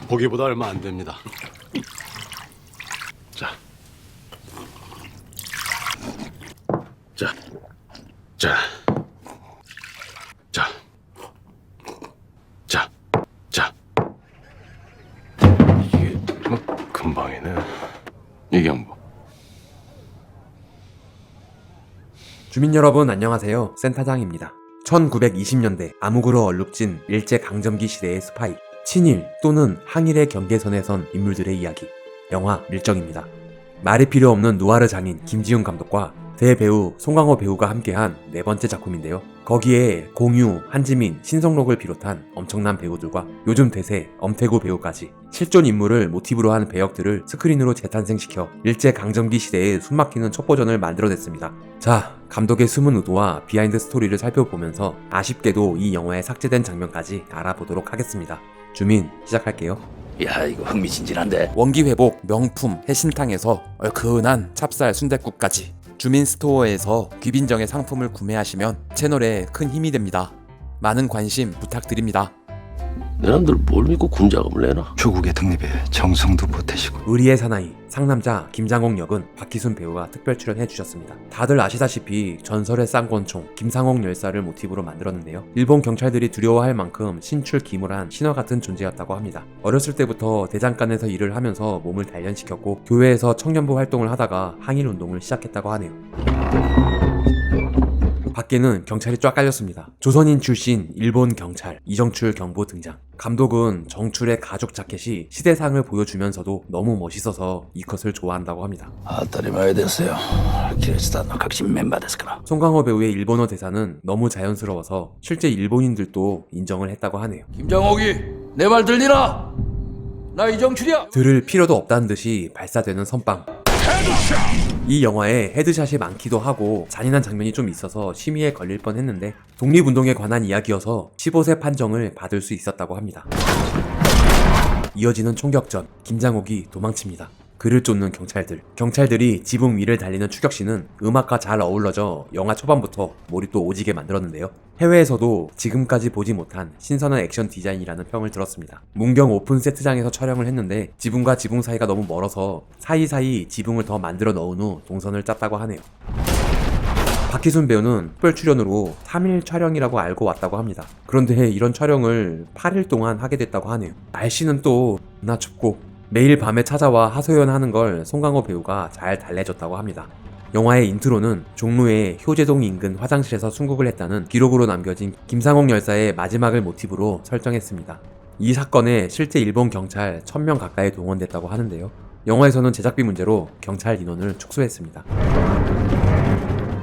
보기보다 얼마 안 됩니다. 자, 자, 자, 자, 자, 자. 이게 뭐 금방이네. 이게 뭐? 주민 여러분 안녕하세요. 센터장입니다. 1920년대 암흑으로 얼룩진 일제강점기 시대의 스파이, 친일 또는 항일의 경계선에 선 인물들의 이야기, 영화 밀정입니다. 말이 필요 없는 누아르 장인 김지훈 감독과 대배우 송강호 배우가 함께한 네 번째 작품인데요. 거기에 공유, 한지민, 신성록을 비롯한 엄청난 배우들과 요즘 대세 엄태구 배우까지 실존 인물을 모티브로 한 배역들을 스크린으로 재탄생시켜 일제강점기 시대의 숨막히는 첩보전을 만들어냈습니다. 자, 감독의 숨은 의도와 비하인드 스토리를 살펴보면서 아쉽게도 이 영화에 삭제된 장면까지 알아보도록 하겠습니다. 주민, 시작할게요. 야, 이거 흥미진진한데. 원기 회복, 명품, 해신탕에서 얼큰한 찹쌀 순댓국까지 주민 스토어에서 귀빈정의 상품을 구매하시면 채널에 큰 힘이 됩니다. 많은 관심 부탁드립니다. 내놈들 뭘 믿고 군자금을 내나? 조국의 독립에 정성도 보태시고 의리의 사나이, 상남자 김상옥 역은 박희순 배우가 특별 출연해주셨습니다. 다들 아시다시피 전설의 쌍권총 김상옥 열사를 모티브로 만들었는데요. 일본 경찰들이 두려워할 만큼 신출기몰한 신화 같은 존재였다고 합니다. 어렸을 때부터 대장간에서 일을 하면서 몸을 단련시켰고 교회에서 청년부 활동을 하다가 항일운동을 시작했다고 하네요. 밖에는 경찰이 쫙 깔렸습니다. 조선인 출신 일본 경찰 이정출 경보 등장. 감독은 정출의 가죽 자켓이 시대상을 보여주면서도 너무 멋있어서 이 컷을 좋아한다고 합니다. 当たり前ですよ。キリシタンの革新メンバーですから。 송강호 배우의 일본어 대사는 너무 자연스러워서 실제 일본인들도 인정을 했다고 하네요. 김정옥이 내 말 들리나? 나 이정출이야. 들을 필요도 없다는 듯이 발사되는 선빵. 이 영화에 헤드샷이 많기도 하고 잔인한 장면이 좀 있어서 심의에 걸릴 뻔했는데 독립운동에 관한 이야기여서 15세 판정을 받을 수 있었다고 합니다. 이어지는 총격전, 김장옥이 도망칩니다. 그를 쫓는 경찰들이 지붕 위를 달리는 추격신은 음악과 잘 어우러져 영화 초반부터 몰입도 오지게 만들었는데요. 해외에서도 지금까지 보지 못한 신선한 액션 디자인이라는 평을 들었습니다. 문경 오픈 세트장에서 촬영을 했는데 지붕과 지붕 사이가 너무 멀어서 사이사이 지붕을 더 만들어 넣은 후 동선을 짰다고 하네요. 박희순 배우는 특별 출연으로 3일 촬영이라고 알고 왔다고 합니다. 그런데 이런 촬영을 8일 동안 하게 됐다고 하네요. 날씨는 또 나 춥고 매일 밤에 찾아와 하소연하는 걸 송강호 배우가 잘 달래줬다고 합니다. 영화의 인트로는 종로의 효제동 인근 화장실에서 순국을 했다는 기록으로 남겨진 김상옥 열사의 마지막을 모티브로 설정했습니다. 이 사건에 실제 일본 경찰 1000명 가까이 동원됐다고 하는데요. 영화에서는 제작비 문제로 경찰 인원을 축소했습니다.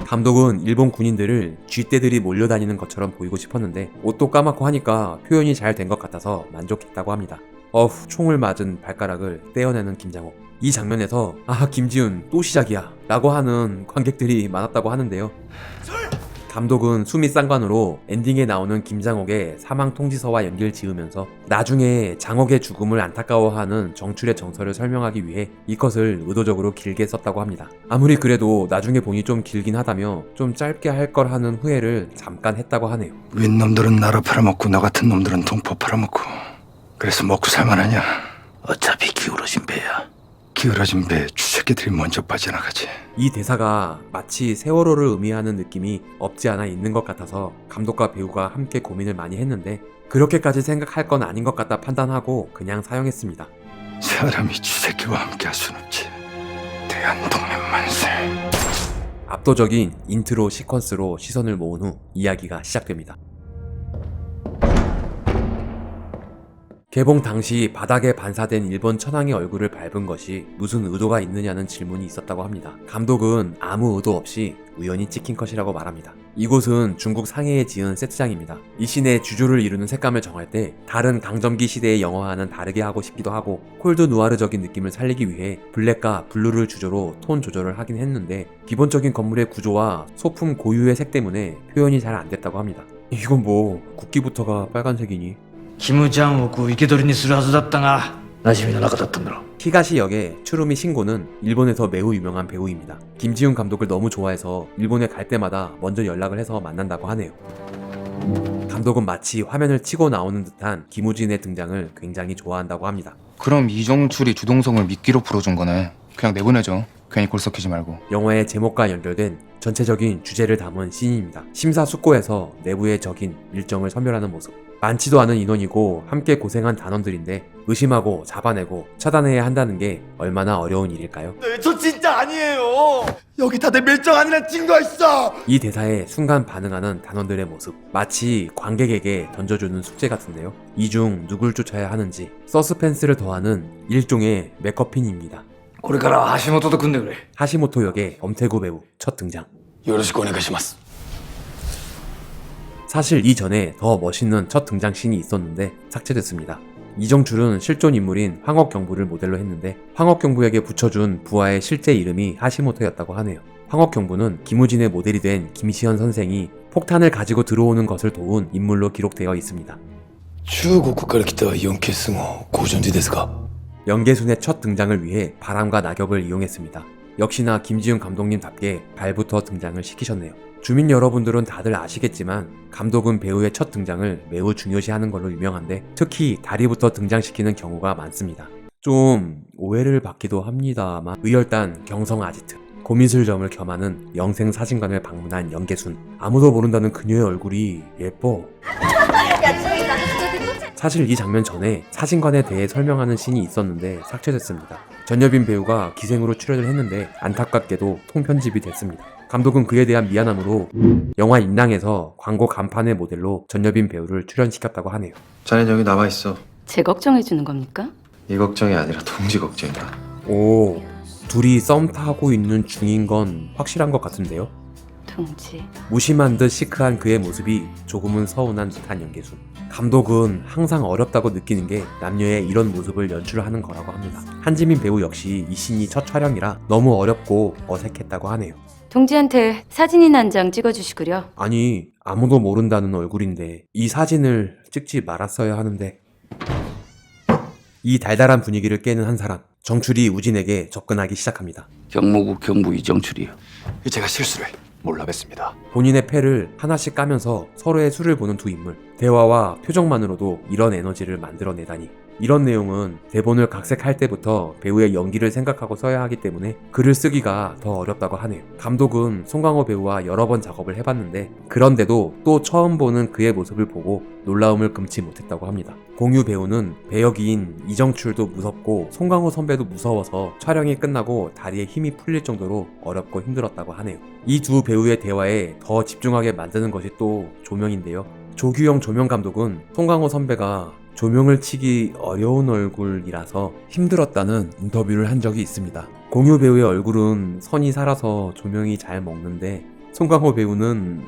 감독은 일본 군인들을 쥐떼들이 몰려다니는 것처럼 보이고 싶었는데 옷도 까맣고 하니까 표현이 잘 된 것 같아서 만족했다고 합니다. 총을 맞은 발가락을 떼어내는 김장옥. 이 장면에서 김지훈 또 시작이야 라고 하는 관객들이 많았다고 하는데요. 감독은 숨이 쌍관으로 엔딩에 나오는 김장옥의 사망 통지서와 연기를 지으면서 나중에 장옥의 죽음을 안타까워하는 정출의 정서를 설명하기 위해 이 컷을 의도적으로 길게 썼다고 합니다. 아무리 그래도 나중에 보니 좀 길긴 하다며 좀 짧게 할 걸 하는 후회를 잠깐 했다고 하네요. 윗놈들은 나라 팔아먹고 나 같은 놈들은 동포 팔아먹고 그래서 먹고 살만하냐? 어차피 기울어진 배야. 기울어진 배에 쥐새끼들이 먼저 빠져나가지. 이 대사가 마치 세월호를 의미하는 느낌이 없지 않아 있는 것 같아서 감독과 배우가 함께 고민을 많이 했는데 그렇게까지 생각할 건 아닌 것 같다 판단하고 그냥 사용했습니다. 사람이 쥐새끼와 함께 할 순 없지. 대한독립 만세. 압도적인 인트로 시퀀스로 시선을 모은 후 이야기가 시작됩니다. 개봉 당시 바닥에 반사된 일본 천황의 얼굴을 밟은 것이 무슨 의도가 있느냐는 질문이 있었다고 합니다. 감독은 아무 의도 없이 우연히 찍힌 컷이라고 말합니다. 이곳은 중국 상해에 지은 세트장입니다. 이 씬의 주조를 이루는 색감을 정할 때 다른 강점기 시대의 영화와는 다르게 하고 싶기도 하고 콜드 누아르적인 느낌을 살리기 위해 블랙과 블루를 주조로 톤 조절을 하긴 했는데 기본적인 건물의 구조와 소품 고유의 색 때문에 표현이 잘 안 됐다고 합니다. 이건 뭐 국기부터가 빨간색이니? キム・ジャンを生け捕りにするはずだったが馴染みの中だったんだろう。 히가시 역의 추루미 신고는 일본에서 매우 유명한 배우입니다. 김지훈 감독을 너무 좋아해서 일본에 갈 때마다 먼저 연락을 해서 만난다고 하네요. 감독은 마치 화면을 치고 나오는 듯한 김우진의 등장을 굉장히 좋아한다고 합니다. 그럼 이정출이 주동성을 미끼로 풀어준 거네. 그냥 내보내죠. 괜히 골 썩히지 말고. 영화의 제목과 연결된 전체적인 주제를 담은 씬입니다. 심사숙고해서 내부의 적인 일정을 선별하는 모습. 많지도 않은 인원이고 함께 고생한 단원들인데 의심하고 잡아내고 처단해야 한다는 게 얼마나 어려운 일일까요? 네, 저 진짜 아니에요. 여기 다들 밀정 아니란 증거 있어. 이 대사에 순간 반응하는 단원들의 모습, 마치 관객에게 던져주는 숙제 같은데요. 이 중 누굴 쫓아야 하는지 서스펜스를 더하는 일종의 메커핀입니다. これからは橋本と組んでくれ。 하시모토 역의 엄태구 배우 첫 등장. よろしくお願いします 사실 이전에 더 멋있는 첫 등장 씬이 있었는데 삭제됐습니다. 이정출은 실존 인물인 황억경부를 모델로 했는데 황억경부에게 붙여준 부하의 실제 이름이 하시모토였다고 하네요. 황억경부는 김우진의 모델이 된 김시현 선생이 폭탄을 가지고 들어오는 것을 도운 인물로 기록되어 있습니다. 中国から来た4ケースもご存知ですか 연계순의 첫 등장을 위해 바람과 낙엽을 이용했습니다. 역시나 김지훈 감독님답게 발부터 등장을 시키셨네요. 주민 여러분들은 다들 아시겠지만 감독은 배우의 첫 등장을 매우 중요시하는 걸로 유명한데 특히 다리부터 등장시키는 경우가 많습니다. 좀 오해를 받기도 합니다만 의열단 경성 아지트 고민술점을 겸하는 영생 사진관을 방문한 연계순. 아무도 모른다는 그녀의 얼굴이 예뻐. 사실 이 장면 전에 사진관에 대해 설명하는 씬이 있었는데 삭제됐습니다. 전여빈 배우가 기생으로 출연을 했는데 안타깝게도 통편집이 됐습니다. 감독은 그에 대한 미안함으로 영화 인랑에서 광고 간판의 모델로 전여빈 배우를 출연시켰다고 하네요. 자넨 여기 남아 있어. 제 걱정해주는 겁니까? 네 걱정이 아니라 동지 걱정이다. 오, 둘이 썸 타고 있는 중인 건 확실한 것 같은데요? 동지. 무심한 듯 시크한 그의 모습이 조금은 서운한 듯한 연계순. 감독은 항상 어렵다고 느끼는 게 남녀의 이런 모습을 연출하는 거라고 합니다. 한지민 배우 역시 이 씬이 첫 촬영이라 너무 어렵고 어색했다고 하네요. 동지한테 사진이나 한 장 찍어주시구려. 아니, 아무도 모른다는 얼굴인데 이 사진을 찍지 말았어야 하는데. 이 달달한 분위기를 깨는 한 사람, 정출이 우진에게 접근하기 시작합니다. 경무국 경부 이정출이요. 제가 실수를 몰라 뵀습니다 본인의 패를 하나씩 까면서 서로의 수를 보는 두 인물. 대화와 표정만으로도 이런 에너지를 만들어내다니. 이런 내용은 대본을 각색할 때부터 배우의 연기를 생각하고 써야 하기 때문에 글을 쓰기가 더 어렵다고 하네요. 감독은 송강호 배우와 여러 번 작업을 해봤는데 그런데도 또 처음 보는 그의 모습을 보고 놀라움을 금치 못했다고 합니다. 공유 배우는 배역인 이정출도 무섭고 송강호 선배도 무서워서 촬영이 끝나고 다리에 힘이 풀릴 정도로 어렵고 힘들었다고 하네요. 이 두 배우의 대화에 더 집중하게 만드는 것이 또 조명인데요. 조규영 조명 감독은 송강호 선배가 조명을 치기 어려운 얼굴이라서 힘들었다는 인터뷰를 한 적이 있습니다. 공유 배우의 얼굴은 선이 살아서 조명이 잘 먹는데 송강호 배우는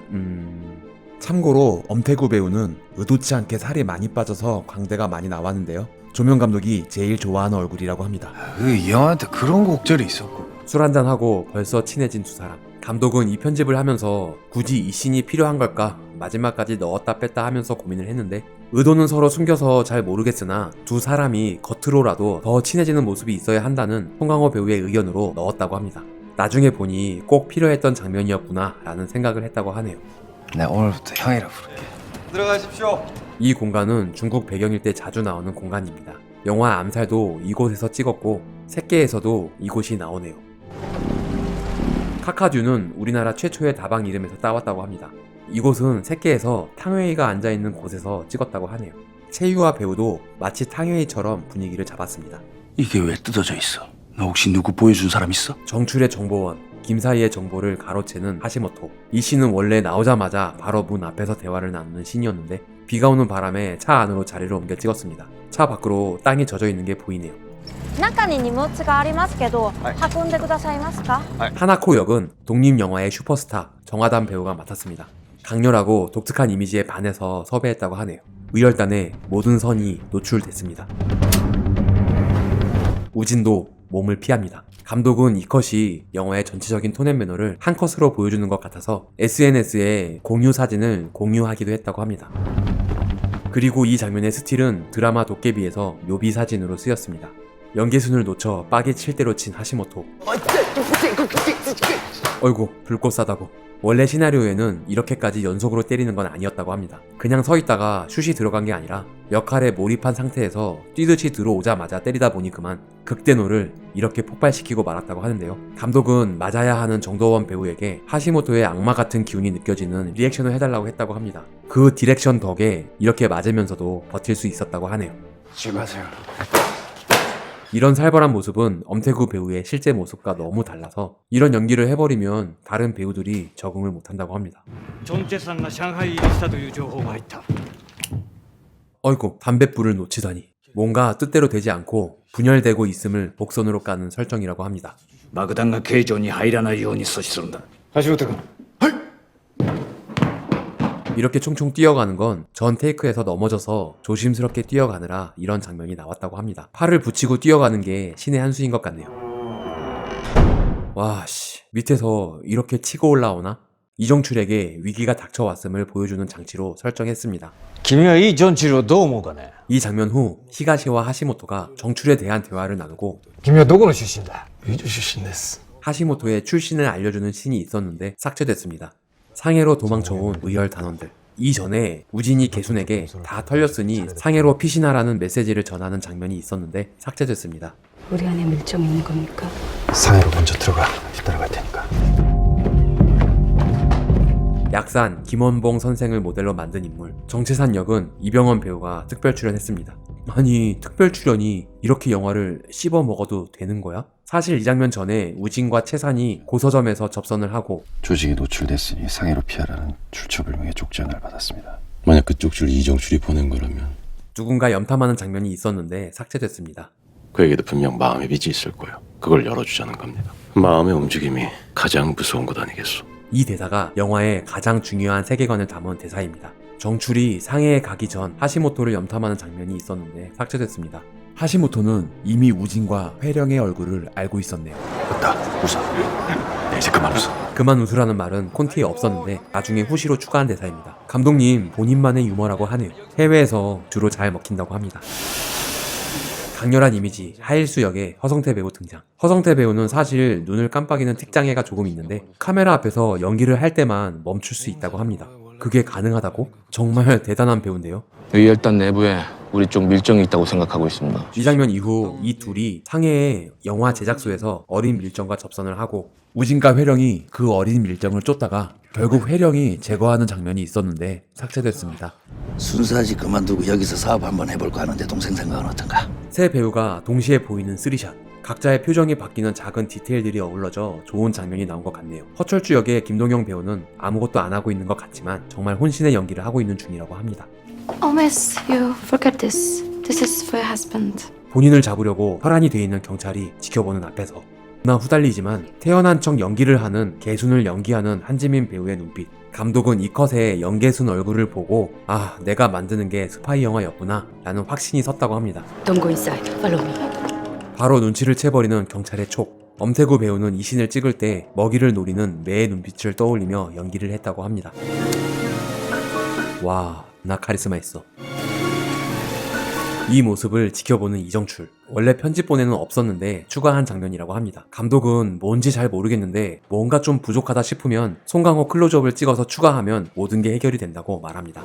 참고로 엄태구 배우는 의도치 않게 살이 많이 빠져서 광대가 많이 나왔는데요. 조명 감독이 제일 좋아하는 얼굴이라고 합니다. 이 형한테 그런 곡절이 있었고. 술 한잔하고 벌써 친해진 두 사람. 감독은 이 편집을 하면서 굳이 이 씬이 필요한 걸까 마지막까지 넣었다 뺐다 하면서 고민을 했는데 의도는 서로 숨겨서 잘 모르겠으나 두 사람이 겉으로라도 더 친해지는 모습이 있어야 한다는 송강호 배우의 의견으로 넣었다고 합니다. 나중에 보니 꼭 필요했던 장면이었구나 라는 생각을 했다고 하네요. 나 오늘부터 형이라 부를게. 들어가십시오. 이 공간은 중국 배경일 때 자주 나오는 공간입니다. 영화 암살도 이곳에서 찍었고 새끼에서도 이곳이 나오네요. 카카듀는 우리나라 최초의 다방 이름에서 따왔다고 합니다. 이곳은 새끼에서 탕웨이가 앉아있는 곳에서 찍었다고 하네요. 채유와 배우도 마치 탕웨이처럼 분위기를 잡았습니다. 이게 왜 뜯어져 있어? 너 혹시 누구 보여준 사람 있어? 정출의 정보원, 김사희의 정보를 가로채는 하시모토. 이 씬은 원래 나오자마자 바로 문 앞에서 대화를 나누는 씬이었는데 비가 오는 바람에 차 안으로 자리를 옮겨 찍었습니다. 차 밖으로 땅이 젖어 있는 게 보이네요. 中に荷物がありますけど、運んでくださいますか? 하나코 역은 독립영화의 슈퍼스타 정하담 배우가 맡았습니다. 강렬하고 독특한 이미지에 반해서 섭외했다고 하네요. 의열단에 모든 선이 노출됐습니다. 우진도 몸을 피합니다. 감독은 이 컷이 영화의 전체적인 톤 앤 매너를 한 컷으로 보여주는 것 같아서 SNS에 공유 사진을 공유하기도 했다고 합니다. 그리고 이 장면의 스틸은 드라마 도깨비에서 묘비 사진으로 쓰였습니다. 연계순을 놓쳐 빠개 칠 대로 친 하시모토. 어이구 불꽃 싸다고. 원래 시나리오에는 이렇게까지 연속으로 때리는 건 아니었다고 합니다. 그냥 서 있다가 슛이 들어간 게 아니라 역할에 몰입한 상태에서 뛰듯이 들어오자마자 때리다 보니 그만 극대노를 이렇게 폭발시키고 말았다고 하는데요. 감독은 맞아야 하는 정도원 배우에게 하시모토의 악마 같은 기운이 느껴지는 리액션을 해달라고 했다고 합니다. 그 디렉션 덕에 이렇게 맞으면서도 버틸 수 있었다고 하네요. 수고하세요. 이런 살벌한 모습은 엄태구 배우의 실제 모습과 너무 달라서 이런 연기를 해버리면 다른 배우들이 적응을 못한다고 합니다. チョンチェさんが上海入りしたという情報が入った 어이구, 담뱃불을 놓치다니. 뭔가 뜻대로 되지 않고 분열되고 있음을 복선으로 까는 설정이라고 합니다. 爆弾が形状に入らないように阻止するんだ。 이렇게 총총 뛰어가는 건 전 테이크에서 넘어져서 조심스럽게 뛰어가느라 이런 장면이 나왔다고 합니다. 팔을 붙이고 뛰어가는 게 신의 한 수인 것 같네요. 와, 씨, 밑에서 이렇게 치고 올라오나? 이정출에게 위기가 닥쳐왔음을 보여주는 장치로 설정했습니다. 君はいいジョンチルをどう思うかね。 이 장면 후 히가시와 하시모토가 정출에 대한 대화를 나누고 君はどこの出身だ。 위주 출신です. 하시모토의 출신을 알려주는 씬이 있었는데 삭제됐습니다. 상해로 도망쳐온 의열 단원들. 이전에 우진이 개순에게 다 털렸으니 상해로 피신하라는 메시지를 전하는 장면이 있었는데 삭제됐습니다. 우리 안에 밀정 있는 겁니까? 상해로 먼저 들어가. 뒤따라갈 테니까. 약산 김원봉 선생을 모델로 만든 인물 정채산 역은 이병헌 배우가 특별 출연했습니다. 아니, 특별 출연이 이렇게 영화를 씹어 먹어도 되는 거야? 사실 이 장면 전에 우진과 채산이 고서점에서 접선을 하고 조직이 노출됐으니 상해로 피하라는 출처불명의 쪽지를 받았습니다. 만약 그 쪽지를 이정출이 보낸 거라면 누군가 염탐하는 장면이 있었는데 삭제됐습니다. 그에게도 분명 마음의 빚이 있을 거예요. 그걸 열어주자는 겁니다. 마음의 움직임이 가장 무서운 것 아니겠소? 이 대사가 영화의 가장 중요한 세계관을 담은 대사입니다. 정출이 상해에 가기 전 하시모토를 염탐하는 장면이 있었는데 삭제됐습니다. 하시모토는 이미 우진과 회령의 얼굴을 알고 있었네요. 맞다. 웃어. 내 이제 그만 웃어. 그만 웃으라는 말은 콘티에 없었는데 나중에 후시로 추가한 대사입니다. 감독님 본인만의 유머라고 하네요. 해외에서 주로 잘 먹힌다고 합니다. 강렬한 이미지, 하일수 역의 허성태 배우 등장. 허성태 배우는 사실 눈을 깜빡이는 특장애가 조금 있는데 카메라 앞에서 연기를 할 때만 멈출 수 있다고 합니다. 그게 가능하다고? 정말 대단한 배우인데요. 의열단 내부에 우리 쪽 밀정이 있다고 생각하고 있습니다. 이 장면 이후 이 둘이 상해의 영화 제작소에서 어린 밀정과 접선을 하고 우진과 회령이 그 어린 밀정을 쫓다가 결국 회령이 제거하는 장면이 있었는데 삭제됐습니다. 순사지 그만두고 여기서 사업 한번 해볼까 하는데 동생 생각은 어떤가? 세 배우가 동시에 보이는 3샷. 각자의 표정이 바뀌는 작은 디테일들이 어우러져 좋은 장면이 나온 것 같네요. 허철주 역의 김동영 배우는 아무것도 안 하고 있는 것 같지만 정말 혼신의 연기를 하고 있는 중이라고 합니다. Oh miss, you forget this. This is for your husband. 본인을 잡으려고 혈안이 돼 있는 경찰이 지켜보는 앞에서 나 후달리지만 태어난 척 연기를 하는 개순을 연기하는 한지민 배우의 눈빛. 감독은 이 컷의 연개순 얼굴을 보고 아, 내가 만드는 게 스파이 영화였구나 라는 확신이 섰다고 합니다. Don't go inside. Follow me. 바로 눈치를 채버리는 경찰의 촉. 엄태구 배우는 이 씬을 찍을 때 먹이를 노리는 매의 눈빛을 떠올리며 연기를 했다고 합니다. 와, 나 카리스마 있어. 이 모습을 지켜보는 이정출. 원래 편집본에는 없었는데 추가한 장면이라고 합니다. 감독은 뭔지 잘 모르겠는데 뭔가 좀 부족하다 싶으면 송강호 클로즈업을 찍어서 추가하면 모든 게 해결이 된다고 말합니다.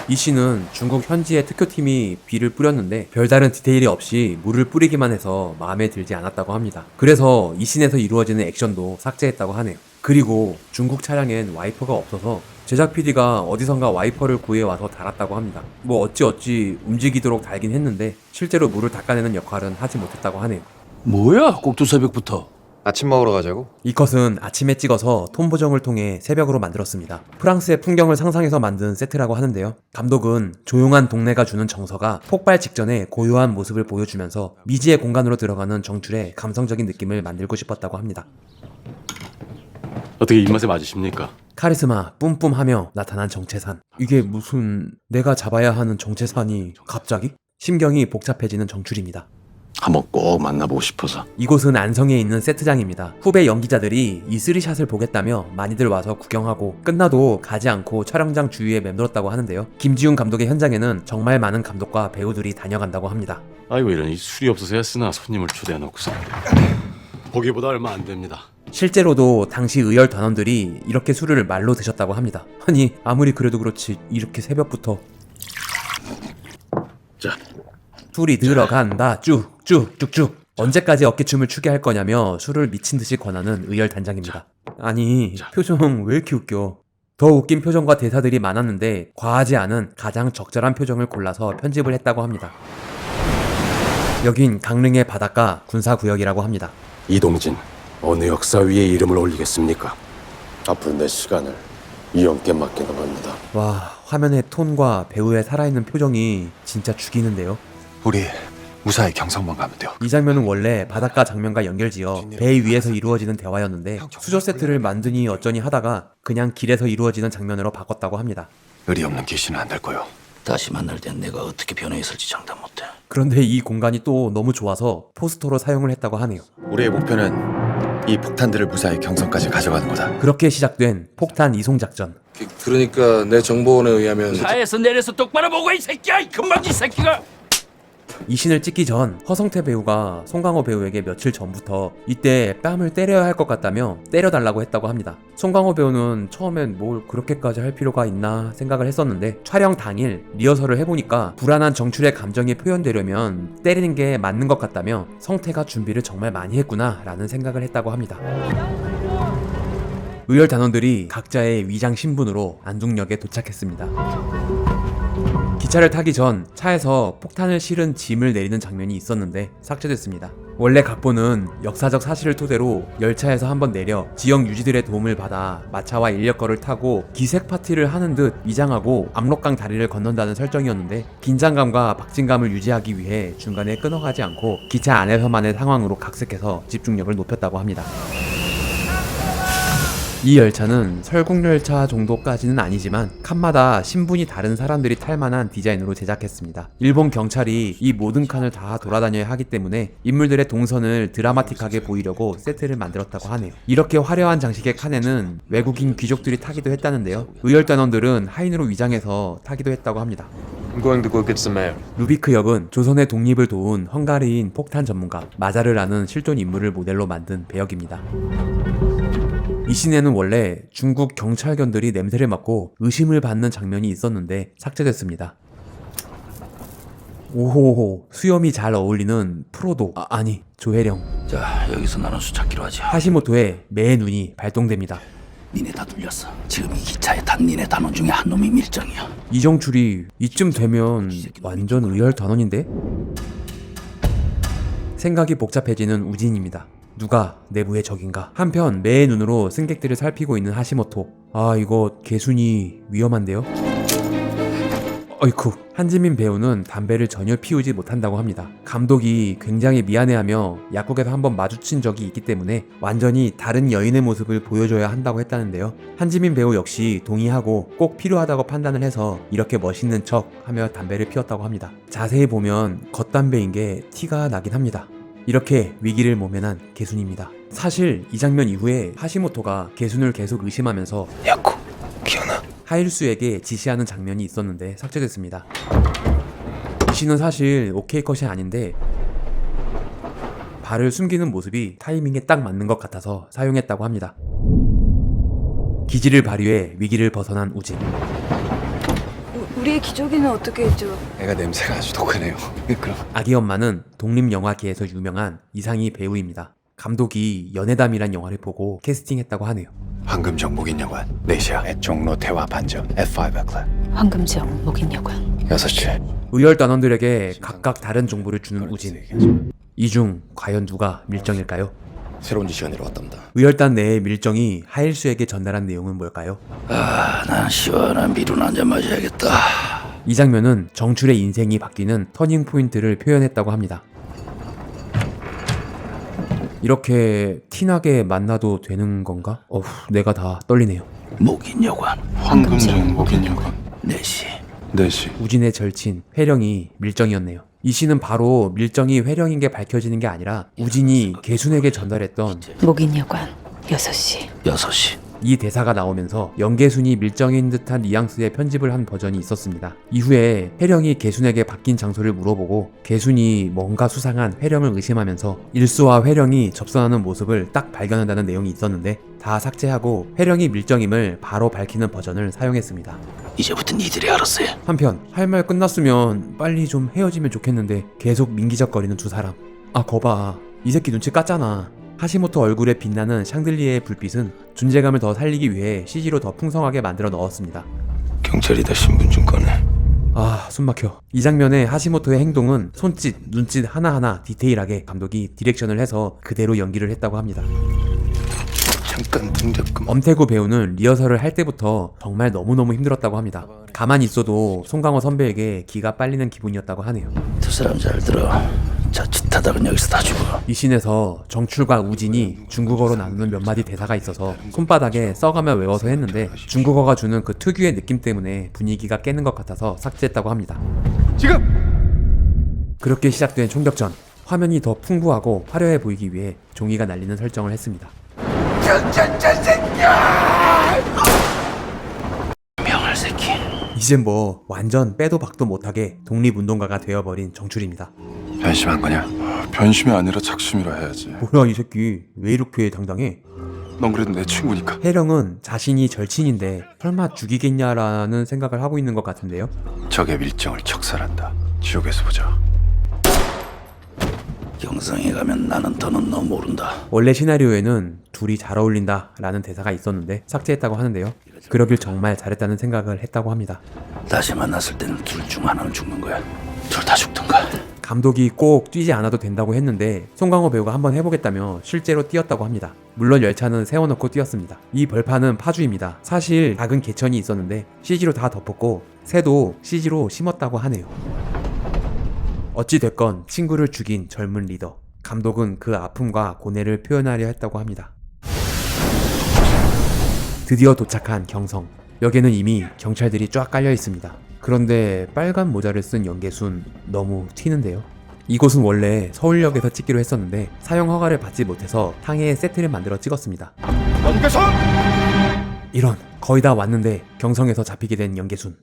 이 씬은 중국 현지의 특효팀이 비를 뿌렸는데 별다른 디테일이 없이 물을 뿌리기만 해서 마음에 들지 않았다고 합니다. 그래서 이 씬에서 이루어지는 액션도 삭제했다고 하네요. 그리고 중국 차량엔 와이퍼가 없어서 제작 PD가 어디선가 와이퍼를 구해와서 달았다고 합니다. 뭐 어찌 움직이도록 달긴 했는데 실제로 물을 닦아내는 역할은 하지 못했다고 하네요. 뭐야? 꼭두 새벽부터. 아침 먹으러 가자고? 이 컷은 아침에 찍어서 톤 보정을 통해 새벽으로 만들었습니다. 프랑스의 풍경을 상상해서 만든 세트라고 하는데요. 감독은 조용한 동네가 주는 정서가 폭발 직전에 고요한 모습을 보여주면서 미지의 공간으로 들어가는 정출의 감성적인 느낌을 만들고 싶었다고 합니다. 어떻게 입맛에 맞으십니까? 카리스마 뿜뿜하며 나타난 정채산. 이게 무슨 내가 잡아야 하는 정채산이 갑자기? 심경이 복잡해지는 정출입니다. 한번 꼭 만나보고 싶어서. 이곳은 안성에 있는 세트장입니다. 후배 연기자들이 이 3샷을 보겠다며 많이들 와서 구경하고 끝나도 가지 않고 촬영장 주위에 맴돌았다고 하는데요. 김지훈 감독의 현장에는 정말 많은 감독과 배우들이 다녀간다고 합니다. 아이고 이러니 술이 없어서야 쓰나 손님을 초대해놓고서. 보기보다 얼마 안 됩니다. 실제로도 당시 의열 단원들이 이렇게 술을 말로 드셨다고 합니다. 아니 아무리 그래도 그렇지 이렇게 새벽부터 자, 술이 들어간다 쭉쭉쭉쭉 언제까지 어깨춤을 추게 할 거냐며 술을 미친 듯이 권하는 의열 단장입니다. 아니 표정 왜 이렇게 웃겨. 더 웃긴 표정과 대사들이 많았는데 과하지 않은 가장 적절한 표정을 골라서 편집을 했다고 합니다. 여긴 강릉의 바닷가 군사구역이라고 합니다. 이동진, 어느 역사 위에 이름을 올리겠습니까? 앞으로 내 시간을 이 형께 맡기는 겁니다. 와 화면의 톤과 배우의 살아있는 표정이 진짜 죽이는데요. 우리 무사히 경성만 가면 돼요. 이 장면은 원래 바닷가 장면과 연결지어 배 위에서 이루어지는 대화였는데 수저 세트를 만드니 어쩌니 하다가 그냥 길에서 이루어지는 장면으로 바꿨다고 합니다. 의리 없는 귀신은 안 될 거요. 다시 만날 땐 내가 어떻게 변해 있을지 장담 못해. 그런데 이 공간이 또 너무 좋아서 포스터로 사용을 했다고 하네요. 우리의 목표는 이 폭탄들을 무사히 경성까지 가져가는 거다. 그렇게 시작된 폭탄 이송 작전. 그러니까 내 정보원에 의하면 차에서 내려서 똑바로 보고 이 새끼야, 이 금방지 새끼가. 이 신을 찍기 전 허성태 배우가 송강호 배우에게 며칠 전부터 이때 뺨을 때려야 할 것 같다며 때려달라고 했다고 합니다. 송강호 배우는 처음엔 뭘 그렇게까지 할 필요가 있나 생각을 했었는데 촬영 당일 리허설을 해보니까 불안한 정출의 감정이 표현되려면 때리는 게 맞는 것 같다며 성태가 준비를 정말 많이 했구나 라는 생각을 했다고 합니다. 의열 단원들이 각자의 위장 신분으로 안중역에 도착했습니다. 기차를 타기 전 차에서 폭탄을 실은 짐을 내리는 장면이 있었는데 삭제됐습니다. 원래 각본은 역사적 사실을 토대로 열차에서 한번 내려 지역 유지들의 도움을 받아 마차와 인력거를 타고 기색 파티를 하는 듯 위장하고 압록강 다리를 건넌다는 설정이었는데 긴장감과 박진감을 유지하기 위해 중간에 끊어가지 않고 기차 안에서만의 상황으로 각색해서 집중력을 높였다고 합니다. 이 열차는 설국열차 정도까지는 아니지만 칸마다 신분이 다른 사람들이 탈만한 디자인으로 제작했습니다. 일본 경찰이 이 모든 칸을 다 돌아다녀야 하기 때문에 인물들의 동선을 드라마틱하게 보이려고 세트를 만들었다고 하네요. 이렇게 화려한 장식의 칸에는 외국인 귀족들이 타기도 했다는데요. 의열단원들은 하인으로 위장해서 타기도 했다고 합니다. 루비크 역은 조선의 독립을 도운 헝가리인 폭탄 전문가 마자르라는 실존 인물을 모델로 만든 배역입니다. 이 씬에는 원래 중국 경찰견들이 냄새를 맡고 의심을 받는 장면이 있었는데 삭제됐습니다. 오호호, 수염이 잘 어울리는 프로도, 아니 조혜령. 자, 여기서 나는 수찾기로 하자. 하시모토의 매 눈이 발동됩니다. 니네 다 돌렸어. 지금 이 기차에 탄 니네 단원 중에 한 놈이 밀정이야. 이정출이 이쯤 되면 완전 의열 단원인데? 생각이 복잡해지는 우진입니다. 누가 내부의 적인가? 한편 매의 눈으로 승객들을 살피고 있는 하시모토. 아 이거 개순이 위험한데요? 어이쿠. 한지민 배우는 담배를 전혀 피우지 못한다고 합니다. 감독이 굉장히 미안해하며 약국에서 한번 마주친 적이 있기 때문에 완전히 다른 여인의 모습을 보여줘야 한다고 했다는데요. 한지민 배우 역시 동의하고 꼭 필요하다고 판단을 해서 이렇게 멋있는 척 하며 담배를 피웠다고 합니다. 자세히 보면 겉담배인 게 티가 나긴 합니다. 이렇게 위기를 모면한 개순입니다. 사실 이 장면 이후에 하시모토가 개순을 계속 의심하면서 야쿠, 기어나. 하일수에게 지시하는 장면이 있었는데 삭제됐습니다. 이 씬은 사실 오케이 컷이 아닌데 발을 숨기는 모습이 타이밍에 딱 맞는 것 같아서 사용했다고 합니다. 기지를 발휘해 위기를 벗어난 우진. 우리의 기저귀는 어떻게 했죠? 애가 냄새가 아주 독하네요. 그럼 아기 엄마는 독립영화계에서 유명한 이상희 배우입니다. 감독이 연애담이란 영화를 보고 캐스팅했다고 하네요. 황금정 목인여관 4시야. 종로 대화 반점 F5 클럽 황금정 목인여관 6시. 의열 단원들에게 각각 다른 정보를 주는 우진. 이 중 과연 누가 밀정일까요? 새로운 지시가 내려왔답니다. 의열단 내의 밀정이 하일수에게 전달한 내용은 뭘까요? 난 시원한 비누 한잔 마셔야겠다. 이 장면은 정출의 인생이 바뀌는 터닝 포인트를 표현했다고 합니다. 이렇게 티나게 만나도 되는 건가? 내가 다 떨리네요. 목인여관 황금정 목인여관 4시. 4시. 우진의 절친 회령이 밀정이었네요. 이 시는 바로 밀정이 회령인 게 밝혀지는 게 아니라 우진이 개순에게 전달했던 목인여관 6시 6시. 이 대사가 나오면서 연계순이 밀정인 듯한 뉘앙스의 편집을 한 버전이 있었습니다. 이후에 회령이 개순에게 바뀐 장소를 물어보고 개순이 뭔가 수상한 회령을 의심하면서 일수와 회령이 접선하는 모습을 딱 발견한다는 내용이 있었는데 다 삭제하고 회령이 밀정임을 바로 밝히는 버전을 사용했습니다. 이제부터 니들이 알았어요. 한편 할 말 끝났으면 빨리 좀 헤어지면 좋겠는데 계속 민기적거리는 두 사람. 아 거봐, 이 새끼 눈치 깠잖아. 하시모토 얼굴에 빛나는 샹들리에의 불빛은 존재감을 더 살리기 위해 CG로 더 풍성하게 만들어 넣었습니다. 경찰이다. 신분 좀 꺼내. 아 숨막혀. 이 장면의 하시모토의 행동은 손짓, 눈짓 하나하나 디테일하게 감독이 디렉션을 해서 그대로 연기를 했다고 합니다. 잠깐 동작금. 엄태구 배우는 리허설을 할 때부터 정말 너무너무 힘들었다고 합니다. 가만히 있어도 송강호 선배에게 기가 빨리는 기분이었다고 하네요. 두 사람 잘 들어. 자칫하다간 여기서 다 죽어. 이 씬에서 정출과 우진이 중국어로 나누는 몇 마디 대사가 있어서 손바닥에 써가며 외워서 했는데 중국어가 주는 그 특유의 느낌 때문에 분위기가 깨는 것 같아서 삭제했다고 합니다. 지금! 그렇게 시작된 총격전. 화면이 더 풍부하고 화려해 보이기 위해 종이가 날리는 설정을 했습니다. 명할 새끼. 이젠 뭐 완전 빼도 박도 못하게 독립운동가가 되어버린 정출입니다. 변심한 거냐? 변심이 아니라 작심이라 해야지. 뭐야 이 새끼 왜 이렇게 당당해? 넌 그래도 내 친구니까. 해령은 자신이 절친인데 설마 죽이겠냐라는 생각을 하고 있는 것 같은데요. 적의 밀정을 척살한다. 지옥에서 보자. 경성에 가면 나는 더는 너 모른다. 원래 시나리오에는 둘이 잘 어울린다 라는 대사가 있었는데 삭제했다고 하는데요. 그러길 정말 잘했다는 생각을 했다고 합니다. 다시 만났을 때는 둘 중 하나는 죽는 거야. 둘 다 죽든가. 감독이 꼭 뛰지 않아도 된다고 했는데 송강호 배우가 한번 해보겠다며 실제로 뛰었다고 합니다. 물론 열차는 세워놓고 뛰었습니다. 이 벌판은 파주입니다. 사실 작은 개천이 있었는데 CG로 다 덮었고 새도 CG로 심었다고 하네요. 어찌됐건 친구를 죽인 젊은 리더. 감독은 그 아픔과 고뇌를 표현하려 했다고 합니다. 드디어 도착한 경성. 역에는 이미 경찰들이 쫙 깔려 있습니다. 그런데 빨간 모자를 쓴 연계순 너무 튀는데요. 이곳은 원래 서울역에서 찍기로 했었는데 사용 허가를 받지 못해서 상해에 세트를 만들어 찍었습니다. 연계선! 이런, 거의 다 왔는데 경성에서 잡히게 된 연계순.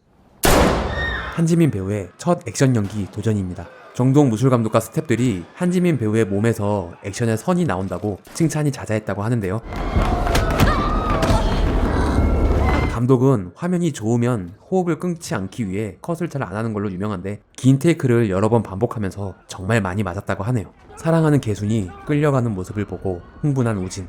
한지민 배우의 첫 액션 연기 도전입니다. 정동 무술감독과 스태프들이 한지민 배우의 몸에서 액션의 선이 나온다고 칭찬이 자자했다고 하는데요. 감독은 화면이 좋으면 호흡을 끊지 않기 위해 컷을 잘 안 하는 걸로 유명한데 긴 테이크를 여러 번 반복하면서 정말 많이 맞았다고 하네요. 사랑하는 개순이 끌려가는 모습을 보고 흥분한 우진.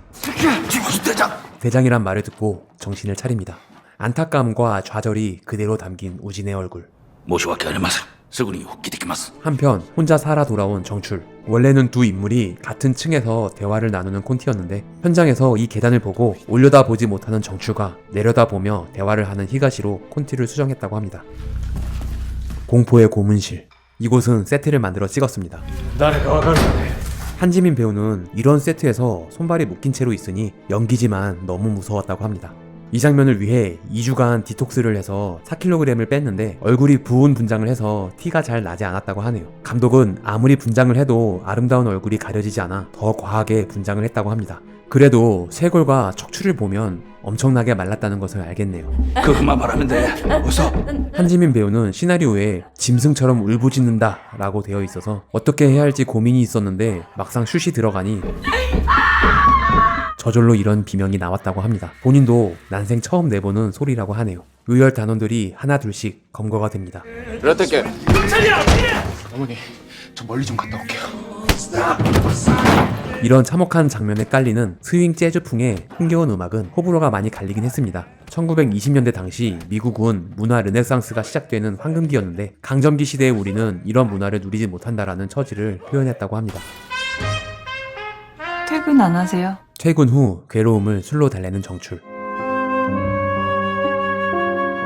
대장이란 말을 듣고 정신을 차립니다. 안타까움과 좌절이 그대로 담긴 우진의 얼굴. 모시와케 아리마스. 서구니 웃기데키마스. 한편 혼자 살아 돌아온 정출. 원래는 두 인물이 같은 층에서 대화를 나누는 콘티였는데 현장에서 이 계단을 보고 올려다보지 못하는 정출과 내려다보며 대화를 하는 히가시로 콘티를 수정했다고 합니다. 공포의 고문실. 이곳은 세트를 만들어 찍었습니다. 한지민 배우는 이런 세트에서 손발이 묶인 채로 있으니 연기지만 너무 무서웠다고 합니다. 이 장면을 위해 2주간 디톡스를 해서 4kg을 뺐는데 얼굴이 부은 분장을 해서 티가 잘 나지 않았다고 하네요. 감독은 아무리 분장을 해도 아름다운 얼굴이 가려지지 않아 더 과하게 분장을 했다고 합니다. 그래도 쇄골과 척추를 보면 엄청나게 말랐다는 것을 알겠네요. 그것만 말하면 돼. 웃어. 한지민 배우는 시나리오에 짐승처럼 울부짖는다 라고 되어 있어서 어떻게 해야 할지 고민이 있었는데 막상 슛이 들어가니 저절로 이런 비명이 나왔다고 합니다. 본인도 난생 처음 내보는 소리라고 하네요. 의열 단원들이 하나 둘씩 검거가 됩니다. 그렇다께. 어머니, 저 멀리 좀 갔다 올게요. 이런 참혹한 장면에 깔리는 스윙 재즈풍의 흥겨운 음악은 호불호가 많이 갈리긴 했습니다. 1920년대 당시 미국은 문화 르네상스가 시작되는 황금기였는데 강점기 시대의 우리는 이런 문화를 누리지 못한다라는 처지를 표현했다고 합니다. 퇴근 안 하세요? 퇴근 후 괴로움을 술로 달래는 정출.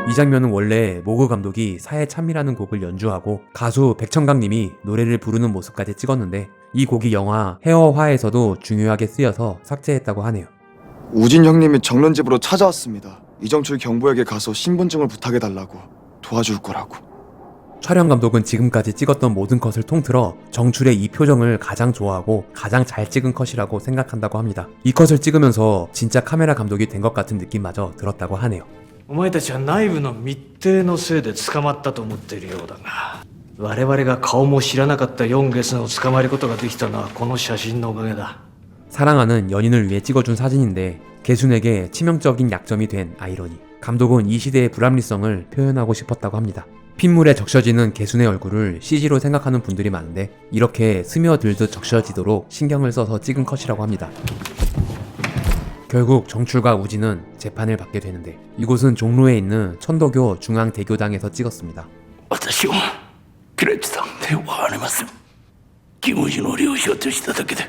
이 장면은 원래 모그 감독이 사해 참미라는 곡을 연주하고 가수 백천강님이 노래를 부르는 모습까지 찍었는데 이 곡이 영화 헤어화에서도 중요하게 쓰여서 삭제했다고 하네요. 우진 형님이 정론집으로 찾아왔습니다. 이정출 경보에게 가서 신분증을 부탁해달라고 도와줄 거라고. 촬영 감독은 지금까지 찍었던 모든 컷을 통틀어 정출의 이 표정을 가장 좋아하고 가장 잘 찍은 컷이라고 생각한다고 합니다. 이 컷을 찍으면서 진짜 카메라 감독이 된 것 같은 느낌마저 들었다고 하네요. お前たちは内部の密偵のせいで捕まったと思っているようだが、我々が顔も知らなかったヨンゲスンを捕まえることができたのはこの写真のおかげだ。 사랑하는 연인을 위해 찍어준 사진인데 개순에게 치명적인 약점이 된 아이러니. 감독은 이 시대의 불합리성을 표현하고 싶었다고 합니다. 핏물에 적셔지는 개순의 얼굴을 CG로 생각하는 분들이 많은데 이렇게 스며들듯 적셔지도록 신경을 써서 찍은 컷이라고 합니다. 결국 정출과 우진은 재판을 받게 되는데 이곳은 종로에 있는 천도교 중앙대교당에서 찍었습니다. 私はクレッチさんではありません。キムジの領収としただけで。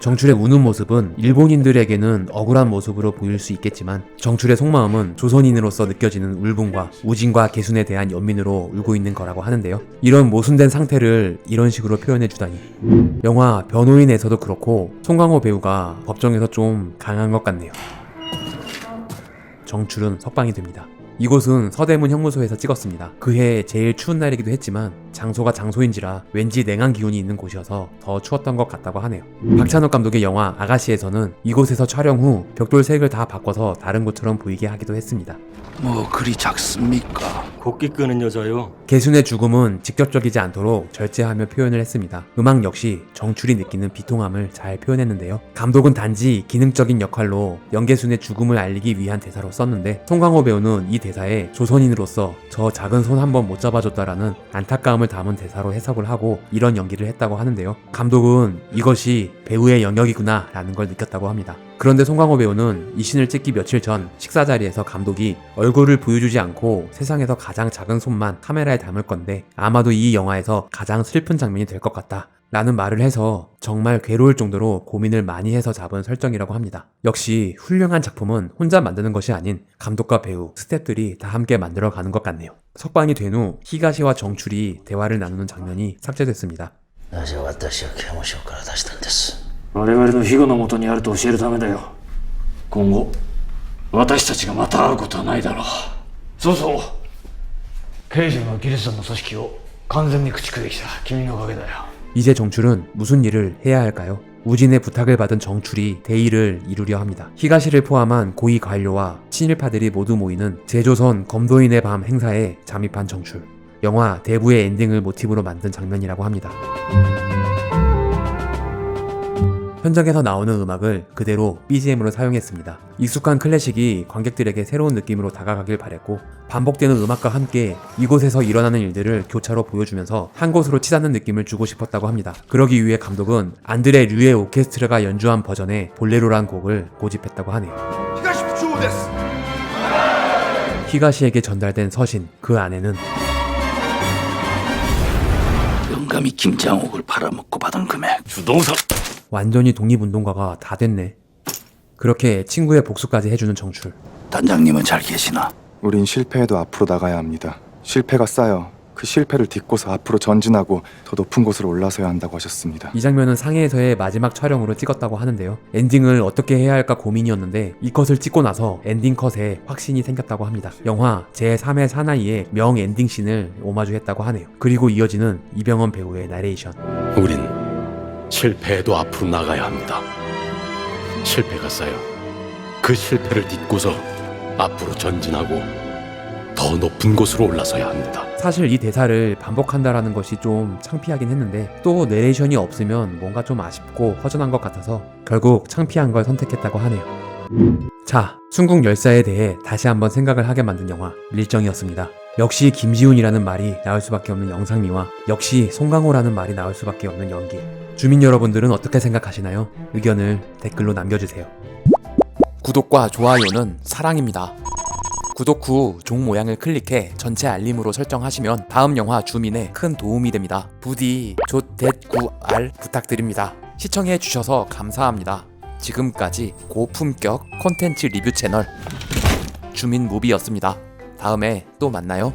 정출의 우는 모습은 일본인들에게는 억울한 모습으로 보일 수 있겠지만 정출의 속마음은 조선인으로서 느껴지는 울분과 우진과 개순에 대한 연민으로 울고 있는 거라고 하는데요. 이런 모순된 상태를 이런 식으로 표현해주다니. 영화 변호인에서도 그렇고 송강호 배우가 법정에서 좀 강한 것 같네요. 정출은 석방이 됩니다. 이곳은 서대문 형무소에서 찍었습니다. 그해 제일 추운 날이기도 했지만 장소가 장소인지라 왠지 냉한 기운이 있는 곳이어서 더 추웠던 것 같다고 하네요. 박찬욱 감독의 영화 아가씨에서는 이곳에서 촬영 후 벽돌 색을 다 바꿔서 다른 곳처럼 보이게 하기도 했습니다. 뭐 그리 작습니까? 곡기 끄는 여자요. 개순의 죽음은 직접적이지 않도록 절제하며 표현을 했습니다. 음악 역시 정출이 느끼는 비통함을 잘 표현했는데요. 감독은 단지 기능적인 역할로 연개순의 죽음을 알리기 위한 대사로 썼는데 송강호 배우는 이 대사에 조선인으로서 저 작은 손 한번 못 잡아줬다라는 안타까움을 담은 대사로 해석을 하고 이런 연기를 했다고 하는데요. 감독은 이것이 배우의 영역이구나 라는 걸 느꼈다고 합니다. 그런데 송강호 배우는 이 씬을 찍기 며칠 전 식사 자리에서 감독이 얼굴을 보여주지 않고 세상에서 가장 작은 손만 카메라에 담을 건데 아마도 이 영화에서 가장 슬픈 장면이 될 것 같다 라는 말을 해서 정말 괴로울 정도로 고민을 많이 해서 잡은 설정이라고 합니다. 역시 훌륭한 작품은 혼자 만드는 것이 아닌 감독과 배우, 스태프들이 다 함께 만들어가는 것 같네요. 석방이 된 후 히가시와 정출이 대화를 나누는 장면이 삭제됐습니다. なぜ私を刑務所から出したんです。我々の庇護のもとにあると教えるためだよ。今後私たちがまた会うことはないだろう。そうそう、刑事のギルソンの組織を完全に駆逐できた君のおかげだよ。 이제 정출은 무슨 일을 해야 할까요? 우진의 부탁을 받은 정출이 대의를 이루려 합니다. 히가시를 포함한 고위 관료와 친일파들이 모두 모이는 제조선 검도인의 밤 행사에 잠입한 정출. 영화 대부의 엔딩을 모티브로 만든 장면이라고 합니다. 현장에서 나오는 음악을 그대로 BGM으로 사용했습니다. 익숙한 클래식이 관객들에게 새로운 느낌으로 다가가길 바랬고 반복되는 음악과 함께 이곳에서 일어나는 일들을 교차로 보여주면서 한 곳으로 치닫는 느낌을 주고 싶었다고 합니다. 그러기 위해 감독은 안드레 류의 오케스트라가 연주한 버전의 볼레로란 곡을 고집했다고 하네요. 히가시에게 전달된 서신, 그 안에는 영감이 김장옥을 팔아먹고 받은 금액. 주동석. 완전히 독립운동가가 다 됐네. 그렇게 친구의 복수까지 해주는 정출. 단장님은 잘 계시나? 우린 실패해도 앞으로 나가야 합니다. 실패가 쌓여 그 실패를 딛고서 앞으로 전진하고 더 높은 곳으로 올라서야 한다고 하셨습니다. 이 장면은 상해에서의 마지막 촬영으로 찍었다고 하는데요. 엔딩을 어떻게 해야 할까 고민이었는데 이 컷을 찍고 나서 엔딩 컷에 확신이 생겼다고 합니다. 영화 제3의 사나이의 명 엔딩 씬을 오마주했다고 하네요. 그리고 이어지는 이병헌 배우의 나레이션. 우린 실패해도 앞으로 나가야 합니다. 실패가 쌓여 그 실패를 딛고서 앞으로 전진하고 더 높은 곳으로 올라서야 합니다. 사실 이 대사를 반복한다라는 것이 좀 창피하긴 했는데 또 내레이션이 없으면 뭔가 좀 아쉽고 허전한 것 같아서 결국 창피한 걸 선택했다고 하네요. 자, 순국 열사에 대해 다시 한번 생각을 하게 만든 영화 밀정이었습니다. 역시 김지훈이라는 말이 나올 수밖에 없는 영상미와 역시 송강호라는 말이 나올 수밖에 없는 연기. 주민 여러분들은 어떻게 생각하시나요? 의견을 댓글로 남겨주세요. 구독과 좋아요는 사랑입니다. 구독 후 종 모양을 클릭해 전체 알림으로 설정하시면 다음 영화 주민에 큰 도움이 됩니다. 부디 조.9R 부탁드립니다. 시청해주셔서 감사합니다. 지금까지 고품격 콘텐츠 리뷰 채널 주민무비였습니다. 다음에 또 만나요.